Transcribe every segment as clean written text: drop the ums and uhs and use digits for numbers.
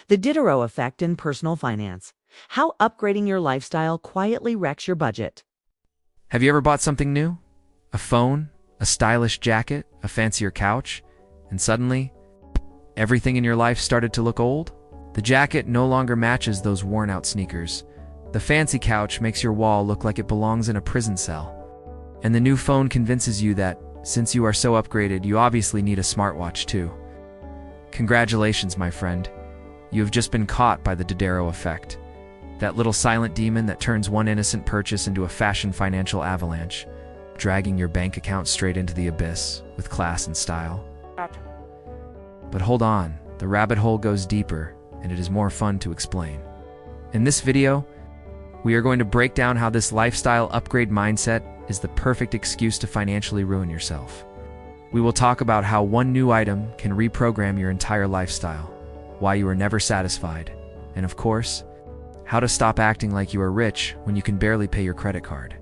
The Diderot Effect in Personal Finance. How upgrading your lifestyle quietly wrecks your budget. Have you ever bought something new? A phone, a stylish jacket, a fancier couch, and suddenly, everything in your life started to look old? The jacket no longer matches those worn-out sneakers. The fancy couch makes your wall look like it belongs in a prison cell. And the new phone convinces you that, since you are so upgraded, you obviously need a smartwatch too. Congratulations, my friend. You have just been caught by the Diderot Effect. That little silent demon that turns one innocent purchase into a fashion financial avalanche, dragging your bank account straight into the abyss with class and style. But hold on, the rabbit hole goes deeper, and it is more fun to explain. In this video, we are going to break down how this lifestyle upgrade mindset is the perfect excuse to financially ruin yourself. We will talk about how one new item can reprogram your entire lifestyle, why you are never satisfied, and of course, how to stop acting like you are rich when you can barely pay your credit card.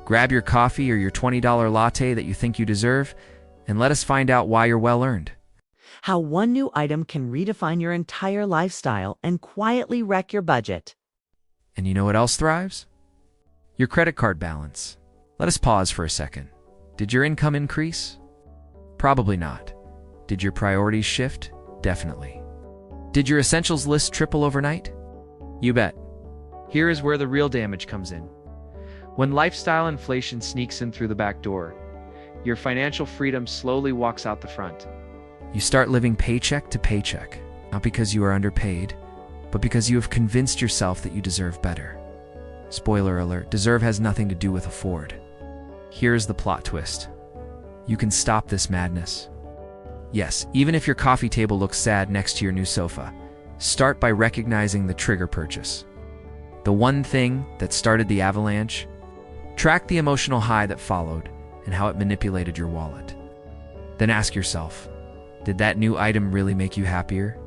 Grab your coffee or your $20 latte that you think you deserve, and let us find out why you're well-earned. How one new item can redefine your entire lifestyle and quietly wreck your budget. And you know what else thrives? Your credit card balance. Let us pause for a second. Did your income increase? Probably not. Did your priorities shift? Definitely. Did your essentials list triple overnight? You bet. Here is where the real damage comes in. When lifestyle inflation sneaks in through the back door, your financial freedom slowly walks out the front. You start living paycheck to paycheck, not because you are underpaid, but because you have convinced yourself that you deserve better. Spoiler alert, deserve has nothing to do with afford. Here's the plot twist. You can stop this madness. Yes, even if your coffee table looks sad next to your new sofa, start by recognizing the trigger purchase. The one thing that started the avalanche. Track the emotional high that followed and how it manipulated your wallet. Then ask yourself, did that new item really make you happier?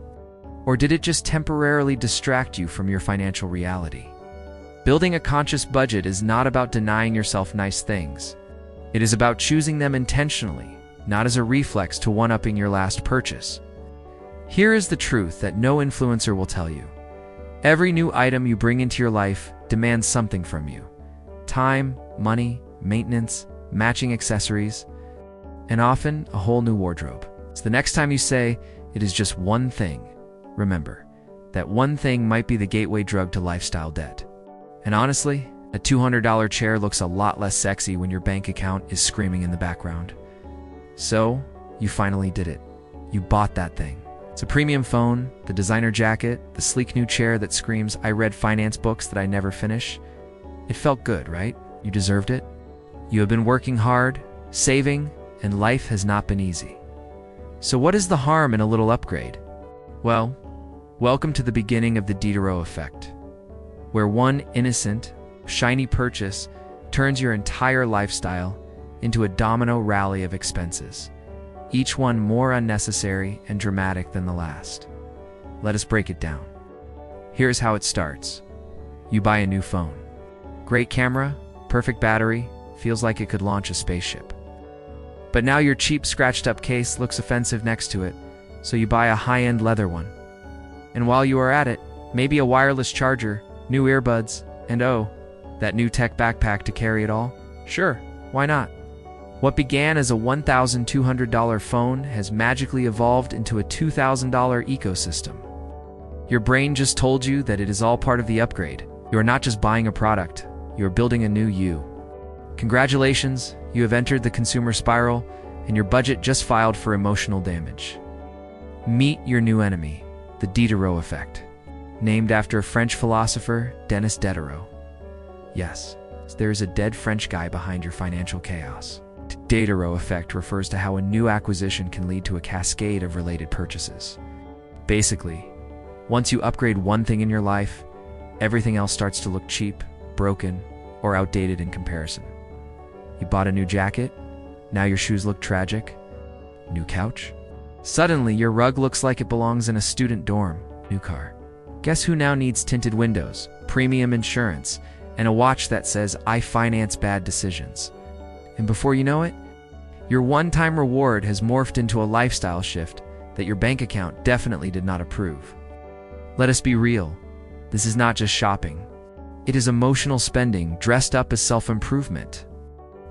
Or did it just temporarily distract you from your financial reality? Building a conscious budget is not about denying yourself nice things. It is about choosing them intentionally, not as a reflex to one-upping your last purchase. Here is the truth that no influencer will tell you. Every new item you bring into your life demands something from you. Time, money, maintenance, matching accessories, and often a whole new wardrobe. So the next time you say, it is just one thing, remember, that one thing might be the gateway drug to lifestyle debt. And honestly, a $200 chair looks a lot less sexy when your bank account is screaming in the background. So, you finally did it. You bought that thing. It's a premium phone, the designer jacket, the sleek new chair that screams, I read finance books that I never finish. It felt good, right? You deserved it. You have been working hard, saving, and life has not been easy. So what is the harm in a little upgrade? Well, welcome to the beginning of the Diderot Effect, where one innocent, shiny purchase turns your entire lifestyle into a domino rally of expenses, each one more unnecessary and dramatic than the last. Let us break it down. Here's how it starts. You buy a new phone. Great camera, perfect battery, feels like it could launch a spaceship. But now your cheap scratched-up case looks offensive next to it, so you buy a high-end leather one. And while you are at it, maybe a wireless charger, new earbuds, and oh, that new tech backpack to carry it all? Sure, why not? What began as a $1,200 phone has magically evolved into a $2,000 ecosystem. Your brain just told you that it is all part of the upgrade. You are not just buying a product, you are building a new you. Congratulations, you have entered the consumer spiral, and your budget just filed for emotional damage. Meet your new enemy, the Diderot Effect, named after a French philosopher, Denis Diderot. Yes, there is a dead French guy behind your financial chaos. The Diderot Effect refers to how a new acquisition can lead to a cascade of related purchases. Basically, once you upgrade one thing in your life, everything else starts to look cheap, broken, or outdated in comparison. You bought a new jacket, now your shoes look tragic. New couch? Suddenly, your rug looks like it belongs in a student dorm. New car. Guess who now needs tinted windows, premium insurance, and a watch that says, I finance bad decisions. And before you know it, your one-time reward has morphed into a lifestyle shift that your bank account definitely did not approve. Let us be real. This is not just shopping. It is emotional spending dressed up as self-improvement.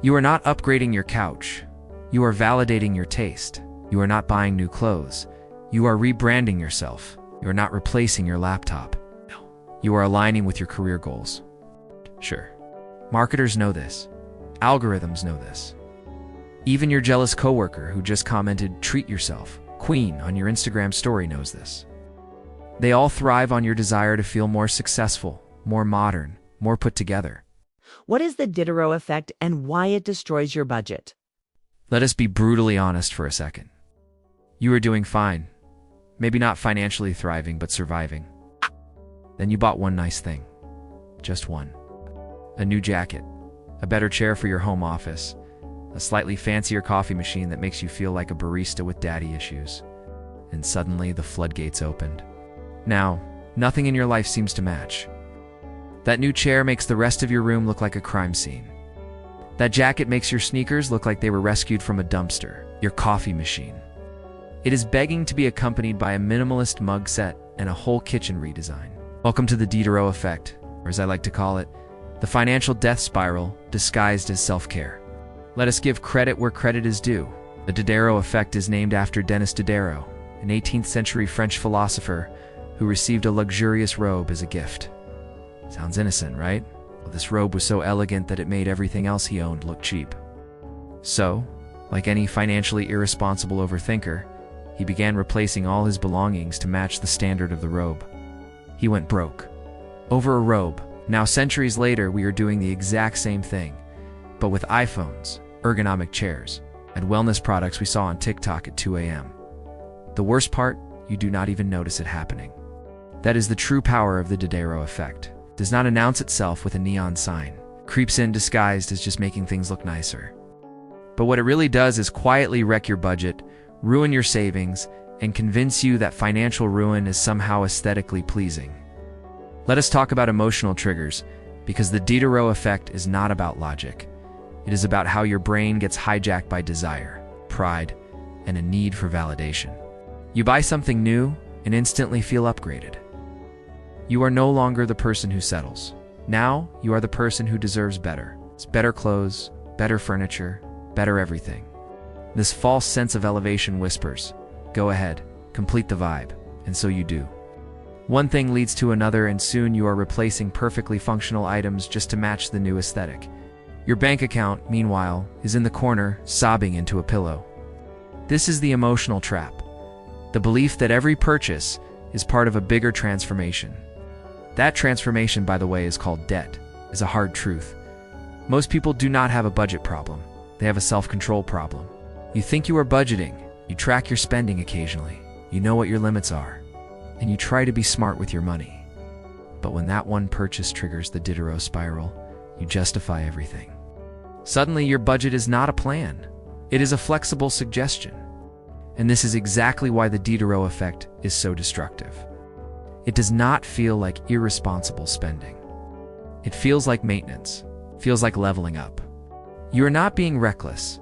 You are not upgrading your couch. You are validating your taste. You are not buying new clothes. You are rebranding yourself. You are not replacing your laptop. No. You are aligning with your career goals. Sure. Marketers know this. Algorithms know this. Even your jealous coworker who just commented, "Treat yourself, queen," on your Instagram story knows this. They all thrive on your desire to feel more successful, more modern, more put together. What is the Diderot effect and why it destroys your budget? Let us be brutally honest for a second. You are doing fine. Maybe not financially thriving, but surviving. Then you bought one nice thing. Just one. A new jacket, a better chair for your home office, a slightly fancier coffee machine that makes you feel like a barista with daddy issues. And suddenly the floodgates opened. Now, nothing in your life seems to match. That new chair makes the rest of your room look like a crime scene. That jacket makes your sneakers look like they were rescued from a dumpster. Your coffee machine. It is begging to be accompanied by a minimalist mug set and a whole kitchen redesign. Welcome to the Diderot effect, or as I like to call it, the financial death spiral disguised as self-care. Let us give credit where credit is due. The Diderot effect is named after Denis Diderot, an 18th century French philosopher who received a luxurious robe as a gift. Sounds innocent, right? Well, this robe was so elegant that it made everything else he owned look cheap. So, like any financially irresponsible overthinker, he began replacing all his belongings to match the standard of the robe. He went broke. Over a robe. Now, centuries later, we are doing the exact same thing, but with iPhones, ergonomic chairs, and wellness products we saw on TikTok at 2 a.m. The worst part, you do not even notice it happening. That is the true power of the Diderot effect. It does not announce itself with a neon sign. It creeps in disguised as just making things look nicer. But what it really does is quietly wreck your budget, ruin your savings, and convince you that financial ruin is somehow aesthetically pleasing. Let us talk about emotional triggers, because the Diderot effect is not about logic. It is about how your brain gets hijacked by desire, pride, and a need for validation. You buy something new and instantly feel upgraded. You are no longer the person who settles. Now, you are the person who deserves better. It's better clothes, better furniture, better everything. This false sense of elevation whispers, "Go ahead, complete the vibe," and so you do. One thing leads to another, and soon you are replacing perfectly functional items just to match the new aesthetic. Your bank account, meanwhile, is in the corner, sobbing into a pillow. This is the emotional trap. The belief that every purchase is part of a bigger transformation. That transformation, by the way, is called debt, is a hard truth. Most people do not have a budget problem. They have a self-control problem. You think you are budgeting, you track your spending occasionally, you know what your limits are, and you try to be smart with your money. But when that one purchase triggers the Diderot spiral, you justify everything. Suddenly, your budget is not a plan. It is a flexible suggestion. And this is exactly why the Diderot effect is so destructive. It does not feel like irresponsible spending. It feels like maintenance, feels like leveling up. You are not being reckless.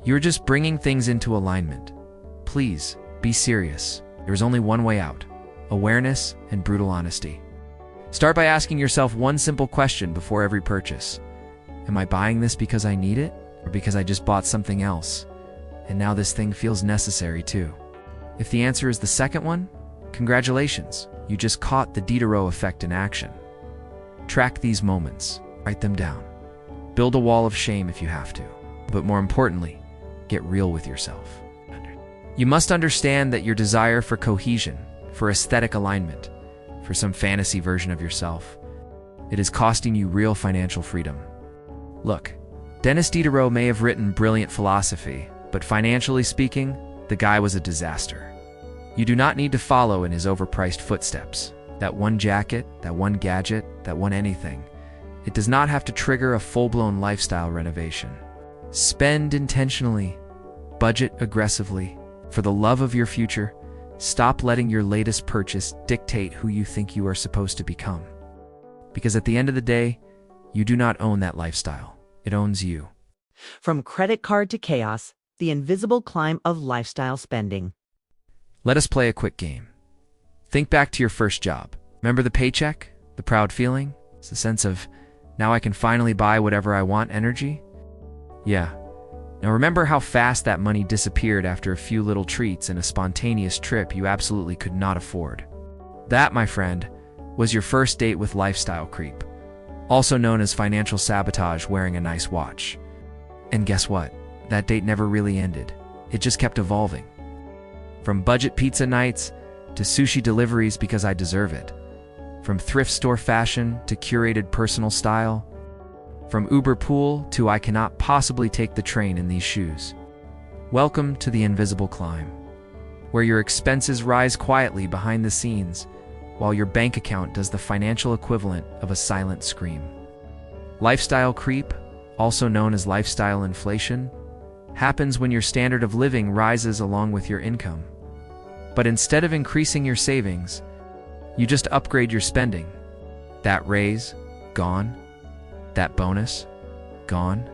You're just bringing things into alignment. Please, be serious. There is only one way out: awareness and brutal honesty. Start by asking yourself one simple question before every purchase. Am I buying this because I need it, or because I just bought something else, and now this thing feels necessary too? If the answer is the second one, congratulations, you just caught the Diderot effect in action. Track these moments, write them down. Build a wall of shame if you have to, but more importantly, get real with yourself. You must understand that your desire for cohesion, for aesthetic alignment, for some fantasy version of yourself, it is costing you real financial freedom. Look, Denis Diderot may have written brilliant philosophy, but financially speaking, the guy was a disaster. You do not need to follow in his overpriced footsteps. That one jacket, that one gadget, that one anything. It does not have to trigger a full-blown lifestyle renovation. Spend intentionally, budget aggressively. For the love of your future, stop letting your latest purchase dictate who you think you are supposed to become. Because at the end of the day, you do not own that lifestyle. It owns you. From credit card to chaos, the invisible climb of lifestyle spending. Let us play a quick game. Think back to your first job. Remember the paycheck? The proud feeling? It's the sense of, now I can finally buy whatever I want energy? Yeah. Now remember how fast that money disappeared after a few little treats and a spontaneous trip you absolutely could not afford. That, my friend, was your first date with lifestyle creep, also known as financial sabotage wearing a nice watch. And guess what? That date never really ended. It just kept evolving. From budget pizza nights to sushi deliveries because I deserve it. From thrift store fashion to curated personal style. From Uber pool to I cannot possibly take the train in these shoes. Welcome to the invisible climb, where your expenses rise quietly behind the scenes while your bank account does the financial equivalent of a silent scream. Lifestyle creep, also known as lifestyle inflation, happens when your standard of living rises along with your income. But instead of increasing your savings, you just upgrade your spending. That raise, gone. That bonus, gone.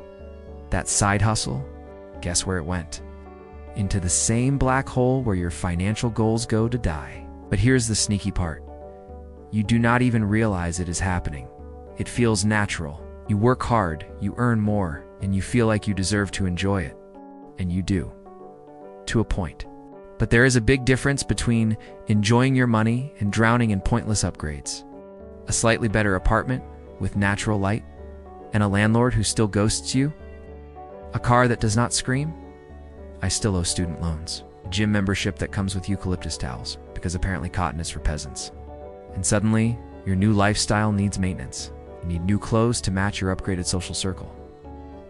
That side hustle, guess where it went? Into the same black hole where your financial goals go to die. But here's the sneaky part. You do not even realize it is happening. It feels natural. You work hard, you earn more, and you feel like you deserve to enjoy it. And you do. To a point. But there is a big difference between enjoying your money and drowning in pointless upgrades. A slightly better apartment with natural light, and a landlord who still ghosts you? A car that does not scream? I still owe student loans. A gym membership that comes with eucalyptus towels, because apparently cotton is for peasants. And suddenly, your new lifestyle needs maintenance. You need new clothes to match your upgraded social circle.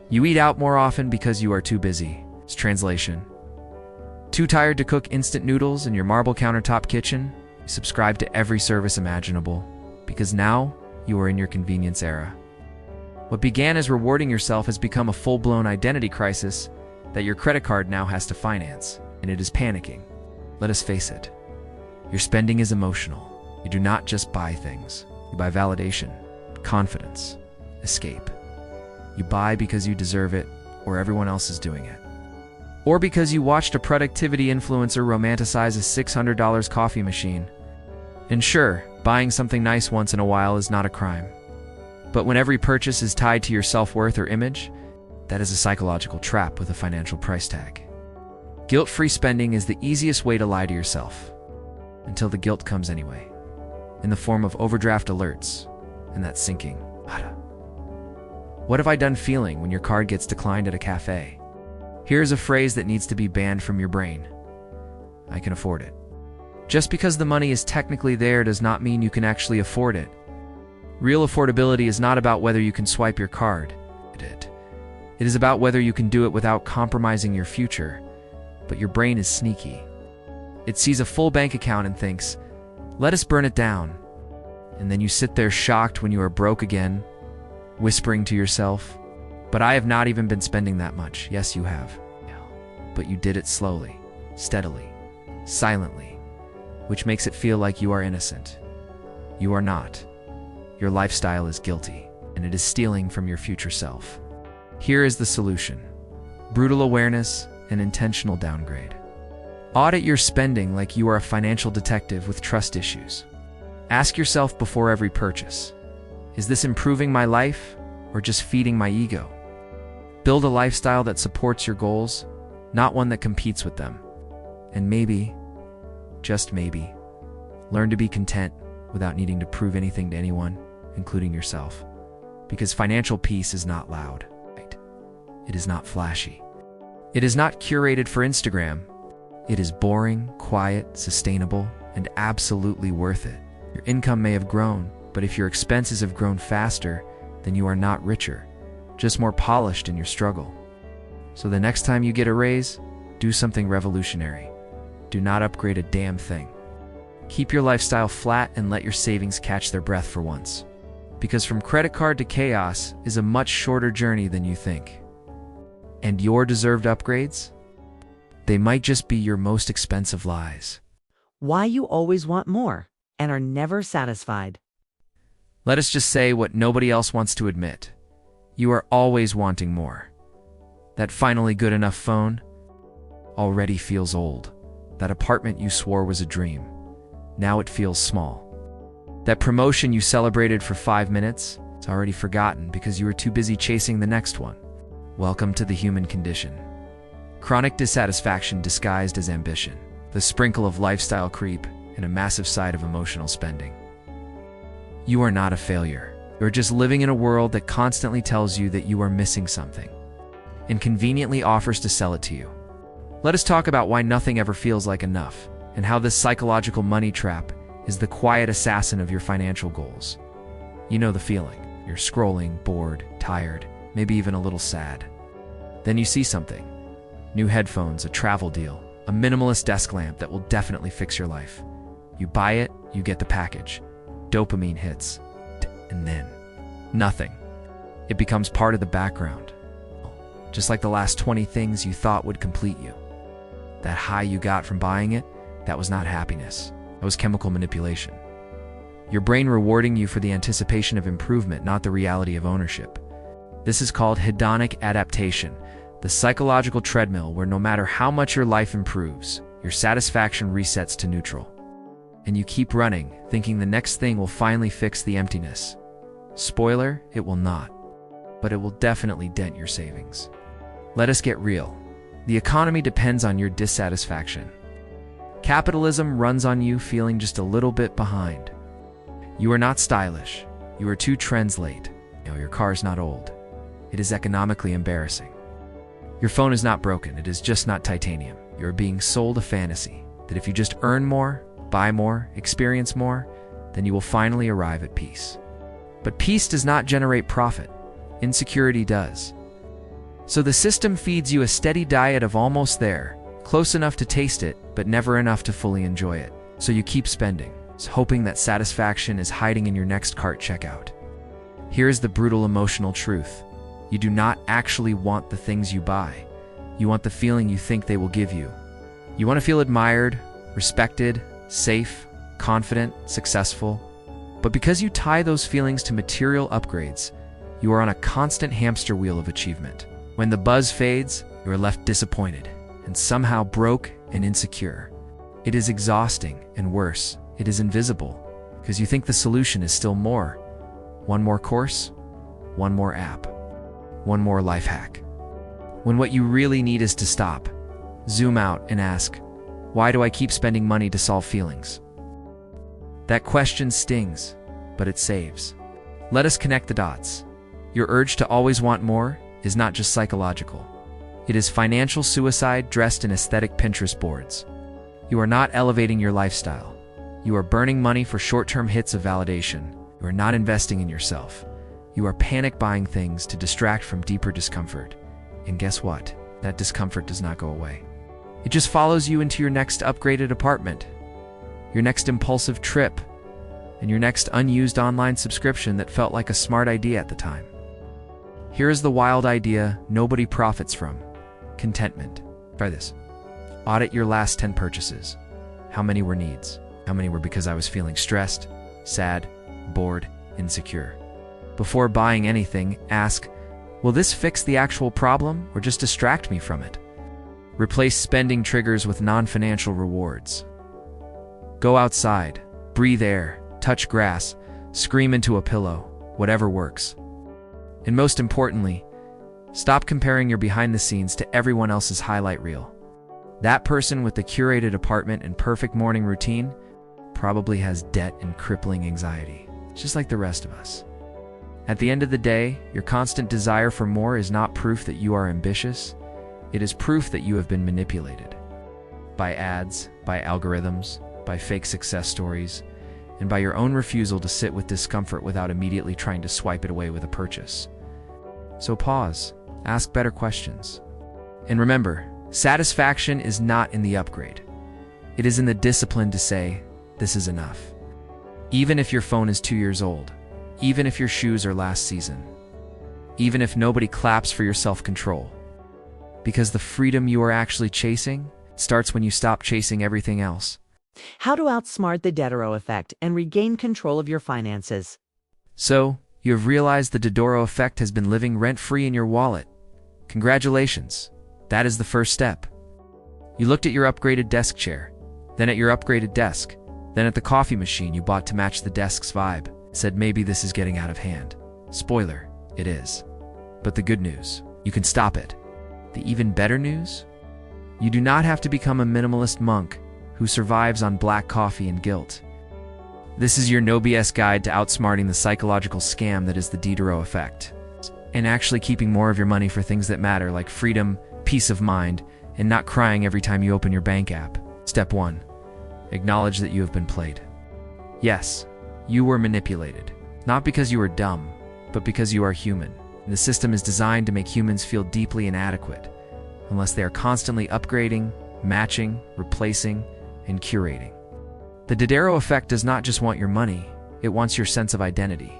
You eat out more often because you are too busy. It's translation. Too tired to cook instant noodles in your marble countertop kitchen? You subscribe to every service imaginable, because now you are in your convenience era. What began as rewarding yourself has become a full-blown identity crisis that your credit card now has to finance, and it is panicking. Let us face it. Your spending is emotional. You do not just buy things. You buy validation, confidence, escape. You buy because you deserve it, or everyone else is doing it. Or because you watched a productivity influencer romanticize a $600 coffee machine. And sure, buying something nice once in a while is not a crime. But when every purchase is tied to your self-worth or image, that is a psychological trap with a financial price tag. Guilt-free spending is the easiest way to lie to yourself, until the guilt comes anyway, in the form of overdraft alerts and that sinking, what have I done feeling when your card gets declined at a cafe? Here's a phrase that needs to be banned from your brain. I can afford it. Just because the money is technically there does not mean you can actually afford it. Real affordability is not about whether you can swipe your card. It is about whether you can do it without compromising your future. But your brain is sneaky. It sees a full bank account and thinks, let us burn it down. And then you sit there shocked when you are broke again, whispering to yourself, but I have not even been spending that much. Yes, you have. But you did it slowly, steadily, silently, which makes it feel like you are innocent. You are not. Your lifestyle is guilty, and it is stealing from your future self. Here is the solution. Brutal awareness and intentional downgrade. Audit your spending like you are a financial detective with trust issues. Ask yourself before every purchase, is this improving my life or just feeding my ego? Build a lifestyle that supports your goals, not one that competes with them. And maybe, just maybe, learn to be content without needing to prove anything to anyone, including yourself. Because financial peace is not loud. It is not flashy. It is not curated for Instagram. It is boring, quiet, sustainable, and absolutely worth it. Your income may have grown, but if your expenses have grown faster, then you are not richer, just more polished in your struggle. So the next time you get a raise, do something revolutionary. Do not upgrade a damn thing. Keep your lifestyle flat and let your savings catch their breath for once. Because from credit card to chaos is a much shorter journey than you think. And your deserved upgrades? They might just be your most expensive lies. Why you always want more and are never satisfied. Let us just say what nobody else wants to admit. You are always wanting more. That finally good enough phone already feels old. That apartment you swore was a dream now it feels small. That promotion you celebrated for 5 minutes, it's already forgotten because you were too busy chasing the next one. Welcome to the human condition. Chronic dissatisfaction disguised as ambition, the sprinkle of lifestyle creep, and a massive side of emotional spending. You are not a failure. You're just living in a world that constantly tells you that you are missing something and conveniently offers to sell it to you. Let us talk about why nothing ever feels like enough and how this psychological money trap is the quiet assassin of your financial goals. You know the feeling. You're scrolling, bored, tired, maybe even a little sad. Then you see something. New headphones, a travel deal, a minimalist desk lamp that will definitely fix your life. You buy it, you get the package. Dopamine hits. And then, nothing. It becomes part of the background. Just like the last 20 things you thought would complete you. That high you got from buying it, that was not happiness. That was chemical manipulation. Your brain rewarding you for the anticipation of improvement, not the reality of ownership. This is called hedonic adaptation, the psychological treadmill where no matter how much your life improves, your satisfaction resets to neutral. And you keep running, thinking the next thing will finally fix the emptiness. Spoiler, it will not. But it will definitely dent your savings. Let us get real. The economy depends on your dissatisfaction. Capitalism runs on you feeling just a little bit behind. You are not stylish. You are 2 trends late. Your car's not old. It is economically embarrassing. Your phone is not broken. It is just not titanium. You are being sold a fantasy that if you just earn more, buy more, experience more, then you will finally arrive at peace. But peace does not generate profit. Insecurity does. So the system feeds you a steady diet of almost there, close enough to taste it, but never enough to fully enjoy it. So you keep spending, hoping that satisfaction is hiding in your next cart checkout. Here is the brutal emotional truth. You do not actually want the things you buy. You want the feeling you think they will give you. You want to feel admired, respected, safe, confident, successful. But because you tie those feelings to material upgrades, you are on a constant hamster wheel of achievement. When the buzz fades, you are left disappointed and somehow broke and insecure. It is exhausting, and worse, it is invisible, because you think the solution is still more. One more course, one more app, one more life hack. When what you really need is to stop, zoom out and ask, why do I keep spending money to solve feelings? That question stings, but it saves. Let us connect the dots. Your urge to always want more is not just psychological. It is financial suicide dressed in aesthetic Pinterest boards. You are not elevating your lifestyle. You are burning money for short-term hits of validation. You are not investing in yourself. You are panic buying things to distract from deeper discomfort. And guess what? That discomfort does not go away. It just follows you into your next upgraded apartment, your next impulsive trip, and your next unused online subscription that felt like a smart idea at the time. Here is the wild idea nobody profits from. Contentment. Try this. Audit your last 10 purchases. How many were needs? How many were because I was feeling stressed, sad, bored, insecure? Before buying anything, ask, will this fix the actual problem or just distract me from it? Replace spending triggers with non-financial rewards. Go outside, breathe air, touch grass, scream into a pillow, whatever works. And most importantly, stop comparing your behind the scenes to everyone else's highlight reel. That person with the curated apartment and perfect morning routine probably has debt and crippling anxiety, just like the rest of us. At the end of the day, your constant desire for more is not proof that you are ambitious. It is proof that you have been manipulated. By ads, by algorithms, by fake success stories, and by your own refusal to sit with discomfort without immediately trying to swipe it away with a purchase. So pause, ask better questions. And remember, satisfaction is not in the upgrade. It is in the discipline to say, this is enough. Even if your phone is 2 years old, even if your shoes are last season, even if nobody claps for your self-control. Because the freedom you are actually chasing starts when you stop chasing everything else. How to outsmart the Diderot effect and regain control of your finances. So, you have realized the Diderot effect has been living rent-free in your wallet. Congratulations. That is the first step. You looked at your upgraded desk chair, then at your upgraded desk, Then at the coffee machine you bought to match the desk's vibe, said maybe this is getting out of hand. Spoiler, it is. But the good news, you can stop it. The even better news? You do not have to become a minimalist monk who survives on black coffee and guilt. This is your no BS guide to outsmarting the psychological scam that is the Diderot effect, and actually keeping more of your money for things that matter, like freedom, peace of mind, and not crying every time you open your bank app. Step 1. Acknowledge that you have been played. Yes, you were manipulated. Not because you are dumb, but because you are human. The system is designed to make humans feel deeply inadequate, unless they are constantly upgrading, matching, replacing, and curating. The Diderot effect does not just want your money, it wants your sense of identity.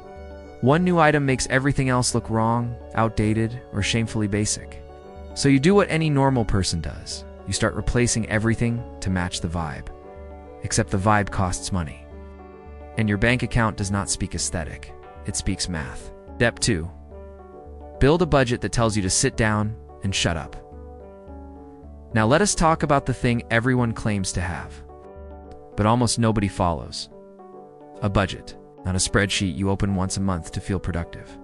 One new item makes everything else look wrong, outdated, or shamefully basic. So you do what any normal person does. You start replacing everything to match the vibe. Except the vibe costs money. And your bank account does not speak aesthetic, it speaks math. Step 2. Build a budget that tells you to sit down and shut up. Now let us talk about the thing everyone claims to have, but almost nobody follows. A budget, not a spreadsheet you open once a month to feel productive.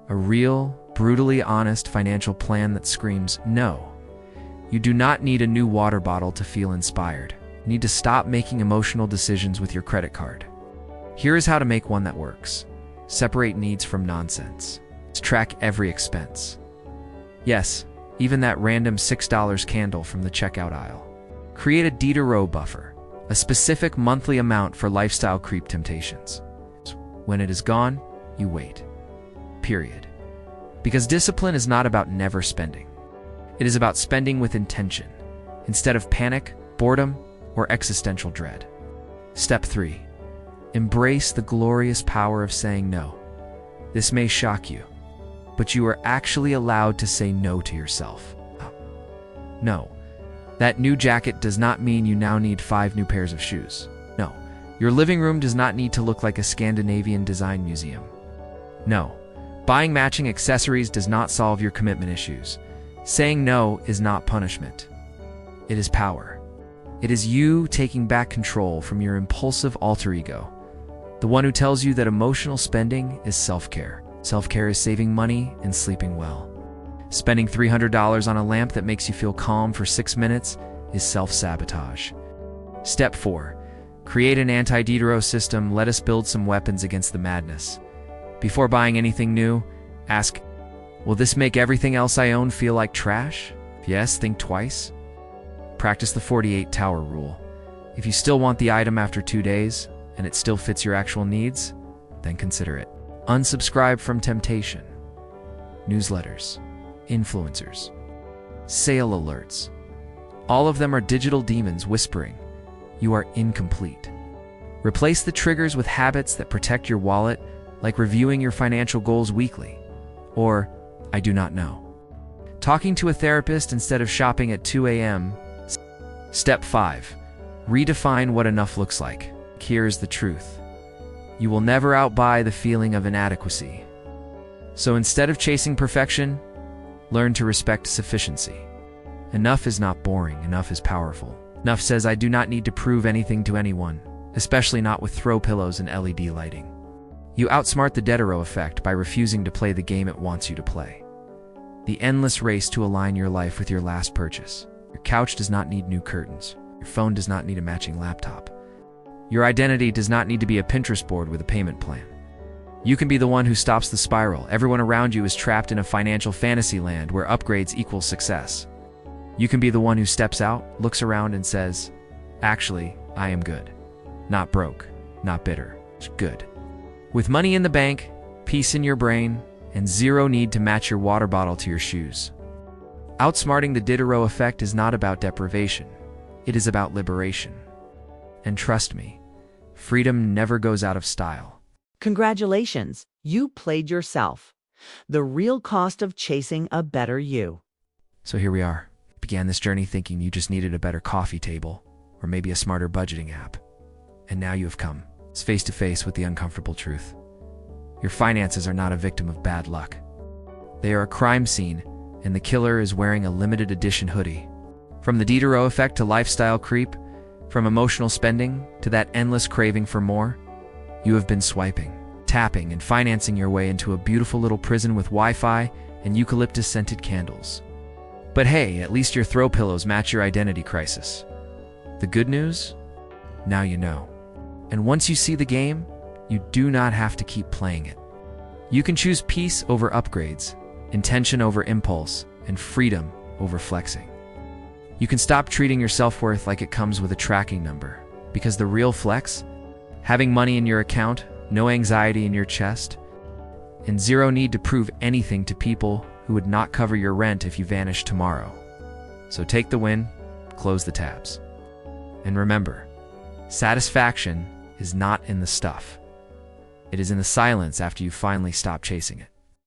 A real, brutally honest financial plan that screams, no. You do not need a new water bottle to feel inspired. You need to stop making emotional decisions with your credit card. Here is how to make one that works. Separate needs from nonsense. Track every expense. Yes, even that random $6 candle from the checkout aisle. Create a Diderot buffer, a specific monthly amount for lifestyle creep temptations. When it is gone, you wait. Period. Because discipline is not about never spending. It is about spending with intention, instead of panic, boredom, or existential dread. Step 3. Embrace the glorious power of saying no. This may shock you, but you are actually allowed to say no to yourself. No, that new jacket does not mean you now need 5 new pairs of shoes. No, your living room does not need to look like a Scandinavian design museum. No, buying matching accessories does not solve your commitment issues. Saying no is not punishment. It is power. It is you taking back control from your impulsive alter ego, the one who tells you that emotional spending is self-care. Self-care is saving money and sleeping well. Spending $300 on a lamp that makes you feel calm for 6 minutes is self-sabotage. Step 4. Create an anti-Diderot system. Let us build some weapons against the madness. Before buying anything new, ask, will this make everything else I own feel like trash? If yes, think twice. Practice the 48 tower rule. If you still want the item after 2 days, and it still fits your actual needs, then consider it. Unsubscribe from temptation. Newsletters, influencers, sale alerts. All of them are digital demons whispering, you are incomplete. Replace the triggers with habits that protect your wallet, like reviewing your financial goals weekly, or I do not know. Talking to a therapist instead of shopping at 2 a.m. Step 5. Redefine what enough looks like. Here's the truth. You will never outbuy the feeling of inadequacy. So instead of chasing perfection, learn to respect sufficiency. Enough is not boring, enough is powerful. Enough says I do not need to prove anything to anyone, especially not with throw pillows and LED lighting. You outsmart the Diderot effect by refusing to play the game it wants you to play. The endless race to align your life with your last purchase. Your couch does not need new curtains. Your phone does not need a matching laptop. Your identity does not need to be a Pinterest board with a payment plan. You can be the one who stops the spiral. Everyone around you is trapped in a financial fantasy land where upgrades equal success. You can be the one who steps out, looks around, and says, actually, I am good. Not broke, not bitter, just good. With money in the bank, peace in your brain, and zero need to match your water bottle to your shoes. Outsmarting the Diderot effect is not about deprivation. It is about liberation. And trust me, freedom never goes out of style. Congratulations, you played yourself. The real cost of chasing a better you. So here we are. Began this journey thinking you just needed a better coffee table, or maybe a smarter budgeting app. And now you have come face to face with the uncomfortable truth. Your finances are not a victim of bad luck. They are a crime scene, and the killer is wearing a limited edition hoodie. From the Diderot effect to lifestyle creep, From emotional spending to that endless craving for more, you have been swiping, tapping, and financing your way into a beautiful little prison with Wi-Fi and eucalyptus-scented candles. But hey, at least your throw pillows match your identity crisis. The good news? Now you know. And once you see the game, you do not have to keep playing it. You can choose peace over upgrades, intention over impulse, and freedom over flexing. You can stop treating your self-worth like it comes with a tracking number, because the real flex, having money in your account, no anxiety in your chest, and zero need to prove anything to people who would not cover your rent if you vanished tomorrow. So take the win, close the tabs. And remember, satisfaction is not in the stuff. It is in the silence after you finally stop chasing it.